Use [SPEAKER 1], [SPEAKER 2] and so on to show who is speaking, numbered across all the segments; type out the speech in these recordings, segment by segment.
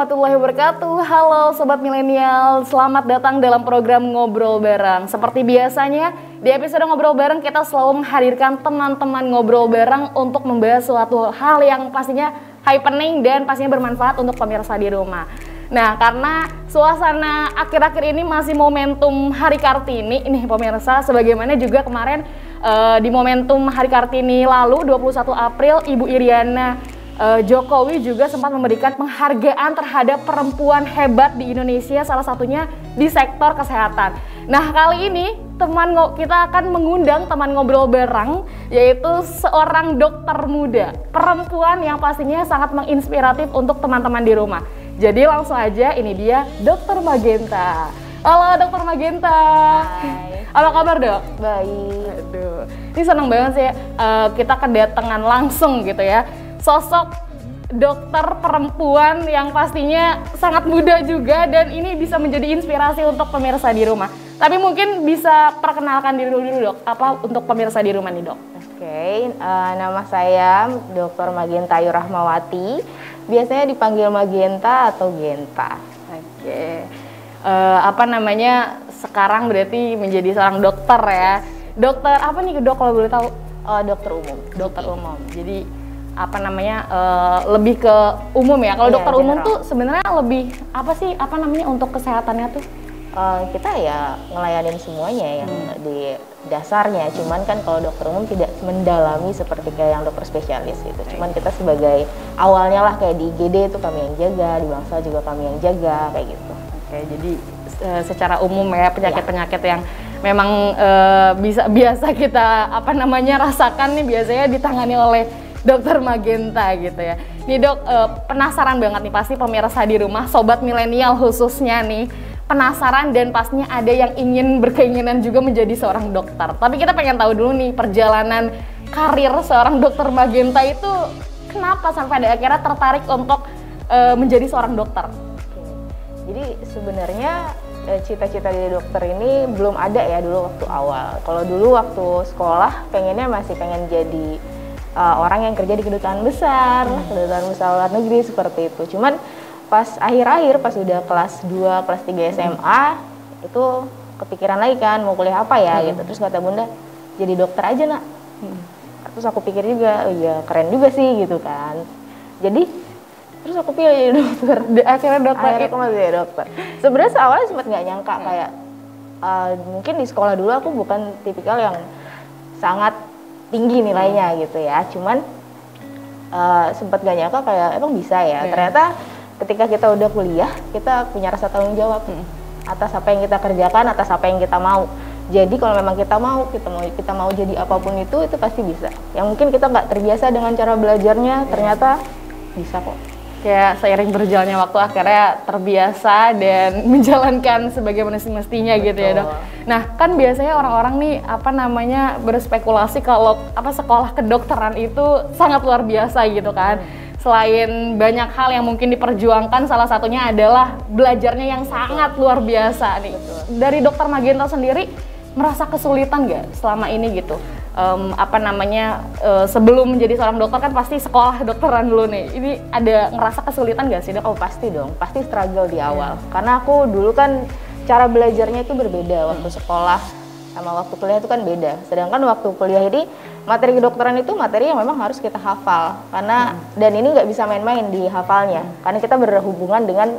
[SPEAKER 1] warahmatullahi wabarakatuh. Halo Sobat Milenial, selamat datang dalam program Ngobrol Bareng. Seperti biasanya, di episode Ngobrol Bareng kita selalu menghadirkan teman-teman ngobrol bareng untuk membahas suatu hal yang pastinya happening dan pastinya bermanfaat untuk pemirsa di rumah. Nah, karena suasana akhir-akhir ini masih momentum Hari Kartini, ini pemirsa, sebagaimana juga kemarin di momentum Hari Kartini lalu 21 April, Ibu Iriana Jokowi juga sempat memberikan penghargaan terhadap perempuan hebat di Indonesia, salah satunya di sektor kesehatan. Nah, kali ini kita akan mengundang teman ngobrol bareng, yaitu seorang dokter muda, perempuan yang pastinya sangat menginspiratif untuk teman-teman di rumah. Jadi langsung aja, ini dia Dr. Magenta. Halo Dr. Magenta.
[SPEAKER 2] Hai.
[SPEAKER 1] Apa kabar dok?
[SPEAKER 2] Baik.
[SPEAKER 1] Aduh, ini senang banget sih kita kedatangan langsung gitu ya. Sosok dokter perempuan yang pastinya sangat muda juga dan ini bisa menjadi inspirasi untuk pemirsa di rumah. Tapi mungkin bisa perkenalkan diri dulu dok, apa untuk pemirsa di rumah nih dok?
[SPEAKER 2] Oke, nama saya Dr. Magenta Ayu Rahmawati. Biasanya dipanggil Magenta atau Genta.
[SPEAKER 1] Oke, sekarang berarti menjadi seorang dokter ya. Dokter apa nih dok kalau boleh tahu?
[SPEAKER 2] Dokter umum.
[SPEAKER 1] Dokter umum. Jadi lebih ke umum ya. Kalau dokter umum tuh sebenarnya lebih untuk kesehatannya tuh?
[SPEAKER 2] Kita ya ngelayanin semuanya yang di dasarnya. Cuman kan kalau dokter umum tidak mendalami seperti kayak yang dokter spesialis gitu. Cuman kita sebagai awalnya lah kayak di IGD itu kami yang jaga, di Bangsal juga kami yang jaga kayak gitu.
[SPEAKER 1] Oke, jadi secara umum ya penyakit-penyakit yang memang biasa kita rasakan nih biasanya ditangani oleh Dokter Magenta gitu ya. Nih dok, penasaran banget nih pasti pemirsa di rumah, sobat milenial khususnya nih, penasaran dan pastinya ada yang ingin berkeinginan juga menjadi seorang dokter. Tapi kita pengen tahu dulu nih perjalanan karir seorang Dokter Magenta itu kenapa sampai ada akhirnya tertarik untuk menjadi seorang dokter?
[SPEAKER 2] Oke. Jadi sebenarnya cita-cita dari dokter ini belum ada ya dulu waktu awal. Kalau dulu waktu sekolah masih pengen jadi orang yang kerja di kedutaan besar, kedutaan besar luar negeri seperti itu. Cuman pas akhir-akhir, pas udah kelas 2, kelas 3 SMA, itu kepikiran lagi kan mau kuliah apa ya gitu. Terus kata bunda, jadi dokter aja nak. Terus aku pikir juga, oh iya keren juga sih gitu kan. Jadi terus aku pilih jadi dokter. Akhirnya aku masih jadi dokter. Sebenarnya awalnya sempat nggak nyangka kayak mungkin di sekolah dulu aku bukan tipikal yang sangat tinggi nilainya gitu ya, cuman sempat gak nyangka kayak emang bisa ya. Ternyata ketika kita udah kuliah kita punya rasa tanggung jawab atas apa yang kita kerjakan, atas apa yang kita mau. Jadi kalau memang kita mau jadi apapun itu pasti bisa. Yang mungkin kita nggak terbiasa dengan cara belajarnya, ternyata bisa kok.
[SPEAKER 1] Kayak seiring berjalannya waktu akhirnya terbiasa dan menjalankan sebagaimana mestinya gitu ya dok. Nah kan biasanya orang-orang nih berspekulasi kalau sekolah kedokteran itu sangat luar biasa gitu kan. Selain banyak hal yang mungkin diperjuangkan, salah satunya adalah belajarnya yang sangat luar biasa nih. Dari Dokter Magenta sendiri merasa kesulitan nggak selama ini gitu? Sebelum menjadi seorang dokter kan pasti sekolah kedokteran dulu nih. Ini ada ngerasa kesulitan nggak sih dok?
[SPEAKER 2] Oh pasti dong, pasti struggle di awal. Karena aku dulu kan cara belajarnya itu berbeda waktu sekolah sama waktu kuliah itu kan beda. Sedangkan waktu kuliah ini materi kedokteran itu materi yang memang harus kita hafal. Karena dan ini nggak bisa main-main di hafalnya. Karena kita berhubungan dengan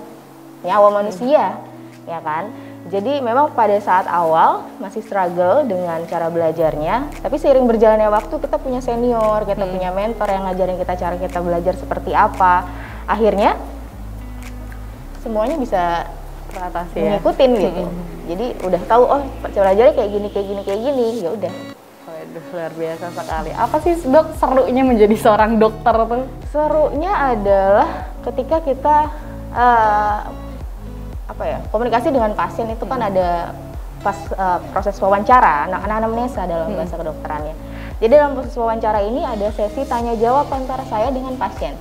[SPEAKER 2] nyawa manusia, ya kan? Jadi memang pada saat awal masih struggle dengan cara belajarnya, tapi seiring berjalannya waktu kita punya senior, kita punya mentor yang ngajarin kita cara kita belajar seperti apa. Akhirnya semuanya bisa ngikutin gitu. Jadi udah tahu cara belajarnya kayak gini, ya udah.
[SPEAKER 1] Waduh, luar biasa sekali. Apa sih dok serunya menjadi seorang dokter tuh?
[SPEAKER 2] Serunya adalah ketika kita komunikasi dengan pasien itu kan ada pas proses wawancara, anak-anak anamnesa dalam bahasa kedokterannya. Jadi dalam proses wawancara ini ada sesi tanya jawab antara saya dengan pasien.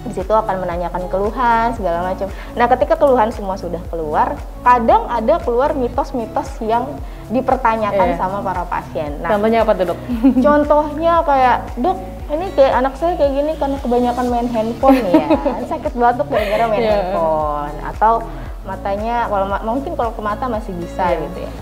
[SPEAKER 2] Di situ akan menanyakan keluhan segala macam. Nah, ketika keluhan semua sudah keluar, kadang ada keluar mitos-mitos yang dipertanyakan sama para pasien. Nah,
[SPEAKER 1] contohnya apa tuh dok?
[SPEAKER 2] Contohnya kayak, dok, ini kayak anak saya kayak gini karena kebanyakan main handphone ya, sakit batuk gara-gara main handphone. atau matanya mungkin kalau ke mata masih bisa gitu ya.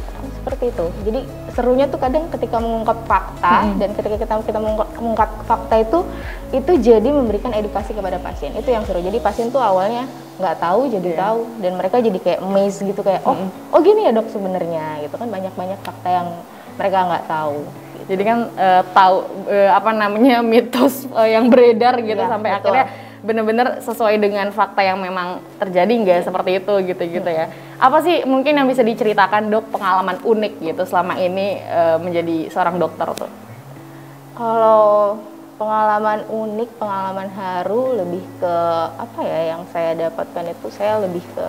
[SPEAKER 2] Seperti itu. Jadi serunya tuh kadang ketika mengungkap fakta dan ketika kita mengungkap fakta itu jadi memberikan edukasi kepada pasien. Itu yang seru. Jadi pasien tuh awalnya nggak tahu jadi tahu, dan mereka jadi kayak amazed gitu, kayak oh gini ya dok sebenarnya gitu kan, banyak fakta yang mereka nggak tahu. Gitu.
[SPEAKER 1] Jadi kan tahu apa namanya mitos yang beredar gitu sampai betul. Akhirnya benar-benar sesuai dengan fakta yang memang terjadi nggak seperti itu gitu ya. Apa sih mungkin yang bisa diceritakan dok pengalaman unik gitu selama ini menjadi seorang dokter tuh?
[SPEAKER 2] Kalau pengalaman unik, pengalaman haru lebih ke apa ya yang saya dapatkan itu, saya lebih ke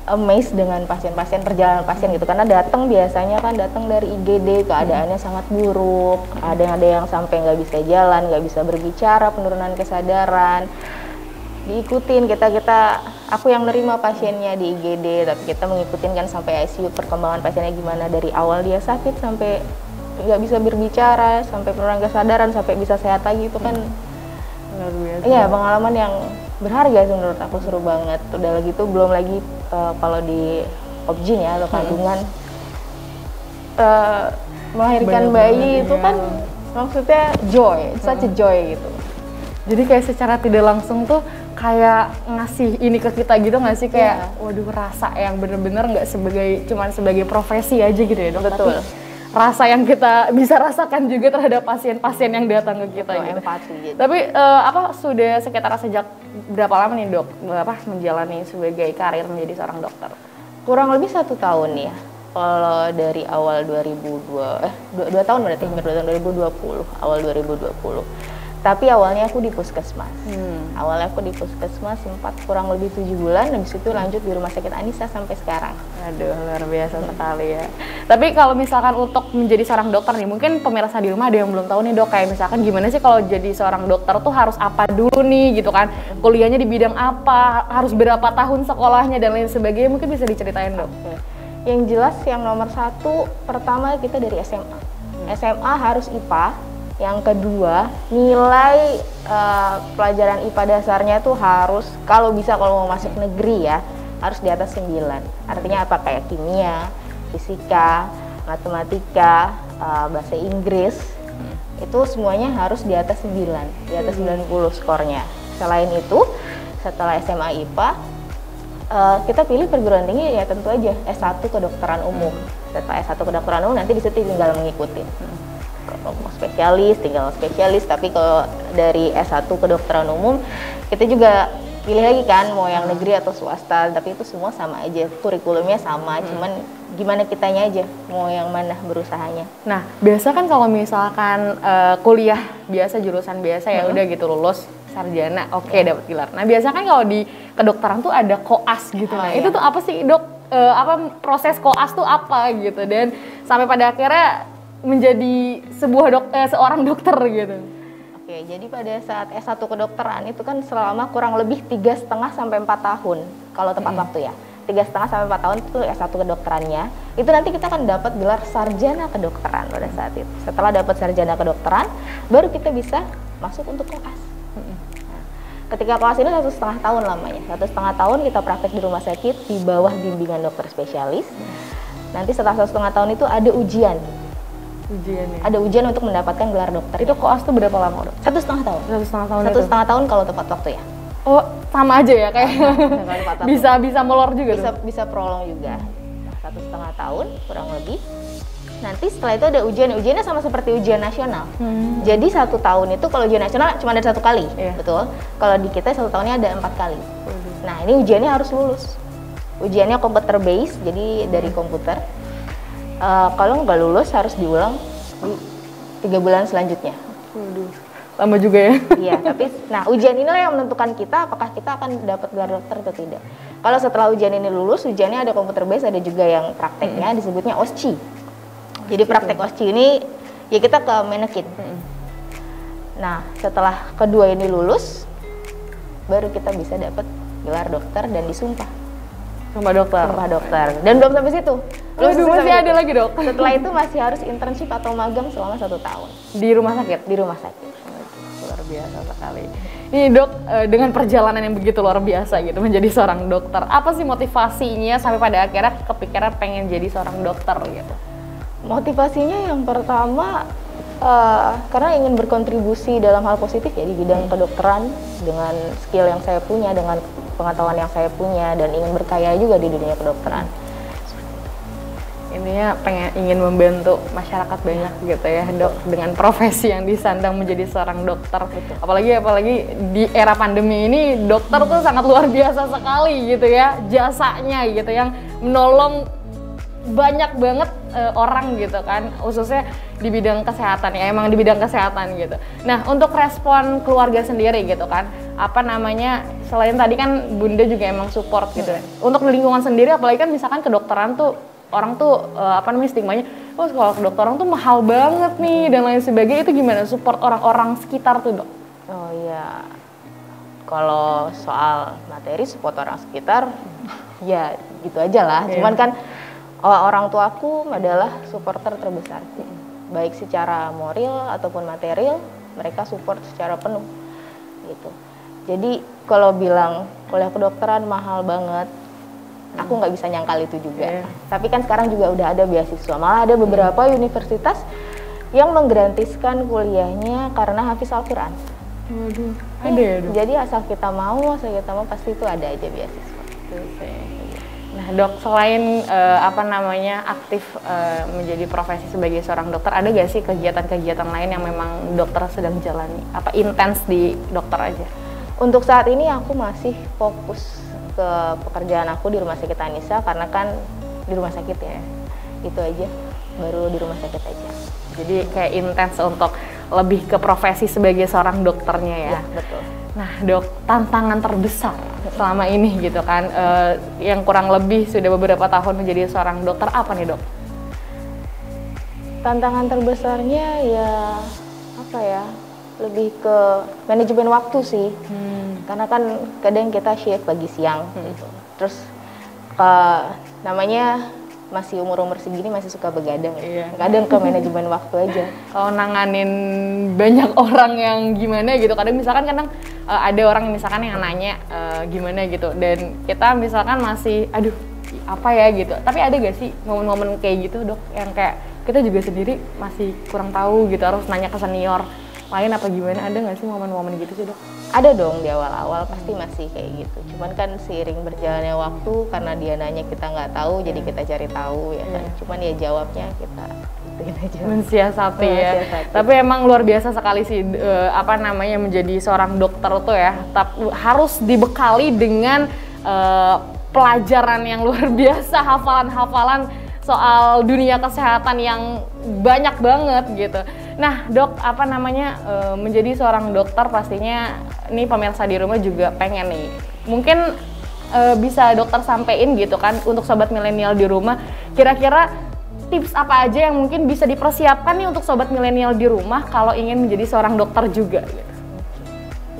[SPEAKER 2] amazed dengan pasien-pasien, perjalanan pasien gitu, karena biasanya kan datang dari IGD keadaannya sangat buruk, ada yang sampai nggak bisa jalan, nggak bisa berbicara, penurunan kesadaran, diikutin aku yang nerima pasiennya di IGD, tapi kita mengikutin kan sampai ICU, perkembangan pasiennya gimana dari awal dia sakit sampai nggak bisa berbicara, sampai penurunan kesadaran, sampai bisa sehat lagi, itu kan luar biasa. Iya, pengalaman yang berharga sih menurut aku, seru banget. Udah lagi tuh belum lagi kalau di obgyn ya atau kandungan melahirkan bayi itu kan maksudnya joy, such a joy gitu.
[SPEAKER 1] Jadi kayak secara tidak langsung tuh kayak ngasih ini ke kita gitu nggak sih, kayak waduh rasa yang bener-bener nggak cuman sebagai profesi aja gitu ya dok.
[SPEAKER 2] Betul.
[SPEAKER 1] Tapi rasa yang kita bisa rasakan juga terhadap pasien-pasien yang datang ke kita.
[SPEAKER 2] Betul,
[SPEAKER 1] gitu.
[SPEAKER 2] Empati gitu.
[SPEAKER 1] Tapi sudah sekitar sejak berapa lama nih dok menjalani sebagai karir menjadi seorang dokter?
[SPEAKER 2] Kurang lebih 1 tahun ya. Kalau dari awal 2 tahun berarti 2020, awal 2020. Tapi awalnya aku di puskesmas. Awalnya aku di puskesmas sempat kurang lebih 7 bulan, habis itu lanjut di Rumah Sakit Anissa sampai sekarang.
[SPEAKER 1] Aduh, luar biasa sekali ya. Tapi kalau misalkan untuk menjadi seorang dokter nih, mungkin pemirsa di rumah ada yang belum tahu nih dok, kayak misalkan gimana sih kalau jadi seorang dokter tuh harus apa dulu nih gitu kan? Kuliahnya di bidang apa, harus berapa tahun sekolahnya dan lain sebagainya, mungkin bisa diceritain dok.
[SPEAKER 2] Yang jelas yang nomor 1, pertama kita dari SMA. SMA harus IPA. Yang kedua, nilai pelajaran IPA dasarnya tuh harus, kalau bisa kalau mau masuk negeri ya, harus di atas 9. Artinya apa? Kayak kimia, fisika, matematika, bahasa Inggris, itu semuanya harus di atas 9, di atas 90 skornya. Selain itu, setelah SMA IPA, kita pilih perguruan tinggi ya tentu aja S1 kedokteran umum. Setelah S1 kedokteran umum nanti disitu tinggal mengikuti. Kalau mau spesialis, tinggal spesialis. Tapi kalau dari S1 kedokteran umum, kita juga pilih lagi kan, mau yang negeri atau swasta. Tapi itu semua sama aja, kurikulumnya sama, cuman gimana kitanya aja, mau yang mana berusahanya.
[SPEAKER 1] Nah, biasa kan kalau misalkan kuliah biasa, jurusan biasa ya udah gitu lulus sarjana, oke, dapat gelar. Nah, biasa kan kalau di kedokteran tuh ada koas gitu. Nah, itu tuh apa sih dok? Proses koas tuh apa gitu, dan sampai pada akhirnya menjadi seorang dokter gitu.
[SPEAKER 2] Oke, jadi pada saat S1 kedokteran itu kan selama kurang lebih 3,5 sampai 4 tahun kalau tepat waktu ya. 3,5 sampai 4 tahun itu S1 kedokterannya. Itu nanti kita akan dapat gelar sarjana kedokteran pada saat itu. Setelah dapat sarjana kedokteran, baru kita bisa masuk untuk koas. Nah, ketika koas ini 1,5 tahun lamanya. 1,5 tahun kita praktek di rumah sakit di bawah bimbingan dokter spesialis. Nanti setelah 1,5 tahun itu ada ujian. Ada ujian untuk mendapatkan gelar dokter.
[SPEAKER 1] Itu koas tuh berapa lama dok?
[SPEAKER 2] 1,5 tahun.
[SPEAKER 1] 1,5
[SPEAKER 2] tahun kalau tepat waktu ya.
[SPEAKER 1] Oh, sama aja ya kayak. bisa molor juga.
[SPEAKER 2] Bisa prolong juga. 1,5 tahun kurang lebih. Nanti setelah itu ada ujiannya sama seperti ujian nasional. Jadi 1 tahun itu kalau ujian nasional cuma ada 1 kali, betul. Kalau di kita 1 tahunnya ada 4 kali. Nah, ini ujiannya harus lulus. Ujiannya komputer based, jadi dari komputer. Kalau nggak lulus harus diulang di 3 bulan selanjutnya.
[SPEAKER 1] Waduh, lama juga ya.
[SPEAKER 2] Iya, tapi nah ujian inilah yang menentukan kita apakah kita akan dapat gelar dokter atau tidak. Kalau setelah ujian ini lulus, ujiannya ada komputer base, ada juga yang prakteknya disebutnya OSCE. Jadi praktek OSCE ini ya kita ke manekin. Nah, setelah kedua ini lulus, baru kita bisa dapat gelar dokter dan disumpah.
[SPEAKER 1] Sumpah
[SPEAKER 2] dokter. Dan belum sampai situ.
[SPEAKER 1] Masih ada lagi dok.
[SPEAKER 2] Setelah itu masih harus internship atau magang selama 1 tahun.
[SPEAKER 1] Di rumah sakit?
[SPEAKER 2] Di rumah sakit.
[SPEAKER 1] Luar biasa sekali. Nih dok, dengan perjalanan yang begitu luar biasa gitu menjadi seorang dokter, apa sih motivasinya sampai pada akhirnya kepikiran pengen jadi seorang dokter gitu?
[SPEAKER 2] Motivasinya yang pertama karena ingin berkontribusi dalam hal positif ya di bidang kedokteran dengan skill yang saya punya, dengan pengetahuan yang saya punya, dan ingin berkarya juga di dunia kedokteran.
[SPEAKER 1] Intinya ingin membantu masyarakat banyak gitu ya dok, dengan profesi yang disandang menjadi seorang dokter. Apalagi di era pandemi ini dokter tuh sangat luar biasa sekali gitu ya jasanya gitu, yang menolong banyak banget orang gitu kan, khususnya di bidang kesehatan ya, emang di bidang kesehatan gitu. Nah untuk respon keluarga sendiri gitu kan, apa namanya, selain tadi kan Bunda juga emang support gitu ya. Untuk lingkungan sendiri apalagi kan misalkan kedokteran tuh orang tuh apa namanya, stigmanya, oh sekolah kedokteran tuh mahal banget nih dan lain sebagainya, itu gimana support orang-orang sekitar tuh dok?
[SPEAKER 2] Oh iya, kalau soal materi support orang sekitar ya gitu aja lah. Cuman kan orang tuaku adalah supporter terbesarku, baik secara moral ataupun material, mereka support secara penuh gitu. Jadi kalau bilang kuliah kedokteran mahal banget, aku nggak bisa nyangkal itu juga. Tapi kan sekarang juga udah ada beasiswa, malah ada beberapa universitas yang menggratiskan kuliahnya karena hafiz Al-Quran.
[SPEAKER 1] Waduh, ada ya dok?
[SPEAKER 2] Jadi asal kita mau pasti itu ada aja beasiswa.
[SPEAKER 1] Nah dok, selain apa namanya aktif menjadi profesi sebagai seorang dokter, ada gak sih kegiatan-kegiatan lain yang memang dokter sedang jalani? Apa intens di dokter aja?
[SPEAKER 2] Untuk saat ini aku masih fokus ke pekerjaan aku di Rumah Sakit Anissa, karena kan di rumah sakit ya, itu aja, baru di rumah sakit aja.
[SPEAKER 1] Jadi kayak intens untuk lebih ke profesi sebagai seorang dokternya ya?
[SPEAKER 2] Ya betul.
[SPEAKER 1] Nah dok, tantangan terbesar selama ini gitu kan, yang kurang lebih sudah beberapa tahun menjadi seorang dokter, apa nih dok?
[SPEAKER 2] Tantangan terbesarnya ya apa ya, lebih ke manajemen waktu sih. Karena kan kadang kita shift pagi siang gitu. Terus namanya masih umur-umur segini masih suka begadang. Kadang ke manajemen waktu aja.
[SPEAKER 1] Kalau nanganin banyak orang yang gimana gitu, kadang misalkan ada orang misalkan yang nanya gimana gitu, dan kita misalkan masih aduh apa ya gitu. Tapi ada gak sih momen-momen kayak gitu dok, yang kayak kita juga sendiri masih kurang tahu gitu, harus nanya ke senior lain apa gimana, ada nggak sih momen-momen gitu sih dok?
[SPEAKER 2] Ada dong, di awal-awal pasti masih kayak gitu. Cuman kan seiring berjalannya waktu, karena dia nanya kita nggak tahu, jadi kita cari tahu ya kan. Cuman ya jawabnya kita aja.
[SPEAKER 1] Mensiasati ya. Tapi emang luar biasa sekali sih apa namanya menjadi seorang dokter tuh ya. Tapi harus dibekali dengan pelajaran yang luar biasa, hafalan-hafalan soal dunia kesehatan yang banyak banget gitu. Nah dok, apa namanya menjadi seorang dokter pastinya nih pemirsa di rumah juga pengen nih, mungkin bisa dokter sampein gitu kan untuk sobat milenial di rumah, kira-kira tips apa aja yang mungkin bisa dipersiapkan nih untuk sobat milenial di rumah kalau ingin menjadi seorang dokter juga gitu.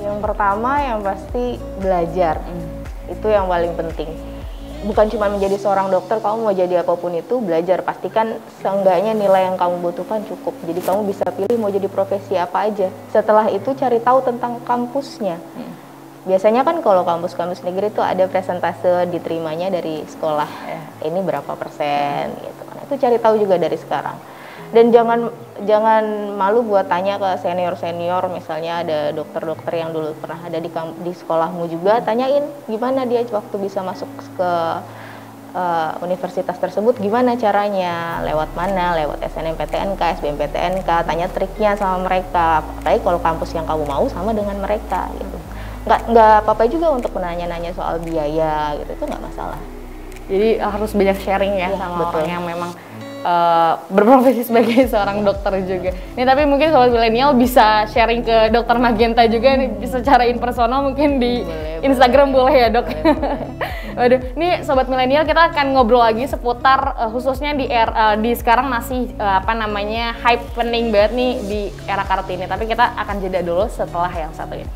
[SPEAKER 2] Yang pertama yang pasti belajar, itu yang paling penting. Bukan cuma menjadi seorang dokter, kamu mau jadi apapun itu, belajar. Pastikan seenggaknya nilai yang kamu butuhkan cukup. Jadi kamu bisa pilih mau jadi profesi apa aja. Setelah itu cari tahu tentang kampusnya. Biasanya kan kalau kampus-kampus negeri itu ada presentase diterimanya dari sekolah. Ini berapa persen gitu kan. Itu cari tahu juga dari sekarang. Dan jangan malu buat tanya ke senior-senior, misalnya ada dokter-dokter yang dulu pernah ada di sekolahmu juga, tanyain gimana dia waktu bisa masuk ke universitas tersebut, gimana caranya, lewat mana, lewat SNMPTNK, SBMPTNK, tanya triknya sama mereka. Apalagi kalau kampus yang kamu mau sama dengan mereka gitu. Nggak apa-apa juga untuk menanya-nanya soal biaya gitu, itu nggak masalah.
[SPEAKER 1] Jadi harus banyak sharing ya sama
[SPEAKER 2] betul.
[SPEAKER 1] orang yang memang berprofesi sebagai seorang dokter juga. Nih tapi mungkin sobat milenial bisa sharing ke dokter Magenta juga nih, secara impersonal mungkin di Instagram boleh ya dok. Waduh, nih sobat milenial kita akan ngobrol lagi seputar khususnya di sekarang masih apa namanya happening banget nih di era Kartini. Tapi kita akan jeda dulu setelah yang satu ini.